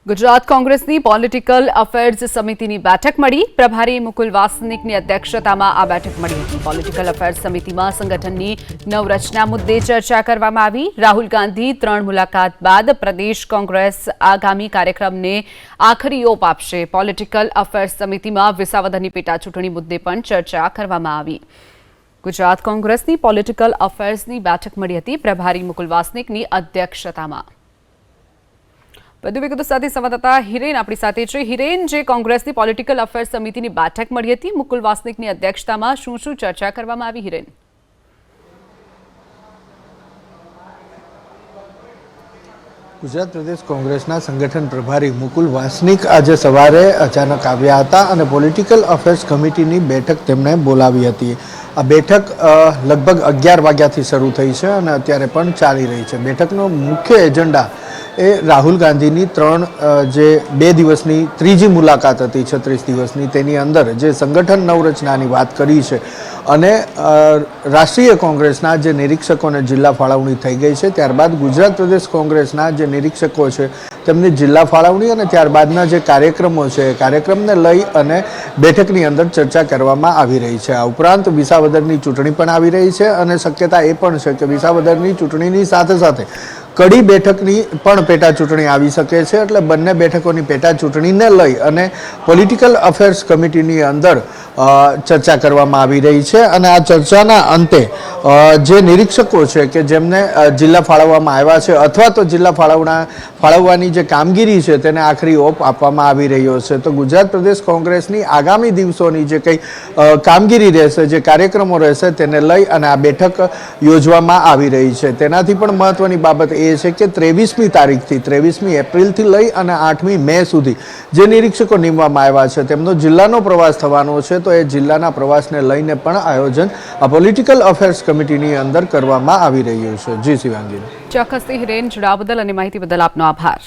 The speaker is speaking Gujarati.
ગુજરાત કોંગ્રેસની પોલિટિકલ અફેર્સ સમિતિની બેઠક મળી। પ્રભારી મુકુલ વાસનિકની અધ્યક્ષતામાં આ બેઠક મળી હતી। પોલિટિકલ અફેર્સ સમિતિમાં સંગઠનની નવરચના મુદ્દે ચર્ચા કરવામાં આવી। રાહુલ ગાંધી 3 મુલાકાત બાદ પ્રદેશ કોંગ્રેસ આગામી કાર્યક્રમને આખરી ઓપ આપશે। પોલિટિકલ અફેર્સ સમિતિમાં વિસાવદરની પેટા ચૂંટણી મુદ્દે પણ ચર્ચા કરવામાં આવી। ગુજરાત કોંગ્રેસની પોલિટિકલ અફેર્સની બેઠક મળી હતી પ્રભારી મુકુલ વાસનિકની અધ્યક્ષતામાં। વધુ વિગતો સાથે સંવાદદાતા હિરેન આપણી સાથે છે। હિરેન, જે કોંગ્રેસની પોલિટિકલ અફેર્સ સમિતિની બેઠક મળી હતી મુકુલ વાસનિકની અધ્યક્ષતામાં, શું ચર્ચા કરવામાં આવી? હિરેન, ગુજરાત પ્રદેશ કોંગ્રેસના સંગઠન પ્રભારી મુકુલ વાસનિક આજે સવારે અચાનક આવ્યા હતા અને પોલિટિકલ અફેર્સ કમિટીની બેઠક તેમણે બોલાવી હતી। આ બેઠક લગભગ 11 વાગ્યાથી શરૂ થઈ છે અને અત્યારે પણ ચાલી રહી છે। બેઠકનો મુખ્ય એજન્ડા એ રાહુલ ગાંધીની 2 દિવસની ત્રીજી મુલાકાત હતી 36 દિવસની, તેની અંદર જે સંગઠન નવરચનાની વાત કરી છે અને રાષ્ટ્રીય કોંગ્રેસના જે નિરીક્ષકોને જિલ્લા ફાળવણી થઈ ગઈ છે, ત્યારબાદ ગુજરાત પ્રદેશ કોંગ્રેસના જે નિરીક્ષકો છે તેમની જિલ્લા ફાળવણી અને ત્યારબાદના જે કાર્યક્રમો છે એ કાર્યક્રમને લઈ અને બેઠકની અંદર ચર્ચા કરવામાં આવી રહી છે। આ ઉપરાંત વિસાવદરની ચૂંટણી પણ આવી રહી છે અને શક્યતા એ પણ છે કે વિસાવદરની ચૂંટણીની સાથે સાથે કડી બેઠકની પણ પેટા ચૂંટણી આવી શકે છે। એટલે બંને બેઠકોની પેટા ચૂંટણીને લઈ અને પોલિટિકલ અફેર્સ કમિટીની અંદર ચર્ચા કરવામાં આવી રહી છે અને આ ચર્ચાના અંતે જે નિરીક્ષકો છે કે જેમને જિલ્લા ફાળવવામાં આવ્યા છે અથવા તો જિલ્લા ફાળવવાની જે કામગીરી છે તેને આખરી ઓપ આપવામાં આવી રહ્યો છે। તો ગુજરાત પ્રદેશ કોંગ્રેસની આગામી દિવસોની જે કંઈ કામગીરી રહેશે, જે કાર્યક્રમો રહેશે, તેને લઈ અને આ બેઠક યોજવામાં આવી રહી છે। તેનાથી પણ મહત્વની બાબત એ છે કે 23મી તારીખથી 23મી એપ્રિલથી લઈ અને 8મી મે સુધી જે નિરીક્ષકો નીમવામાં આવ્યા છે તેમનો જિલ્લાનો પ્રવાસ થવાનો છે। તો એ જિલ્લાના પ્રવાસને લઈને પણ આયોજન આ પોલિટિકલ અફેર્સ કમિટીની અંદર કરવામાં આવી રહ્યું છે। જી શિવાંગી, ચોક્કસથી હિરેન, જોડાવા બદલ અને માહિતી બદલ આપનો આભાર।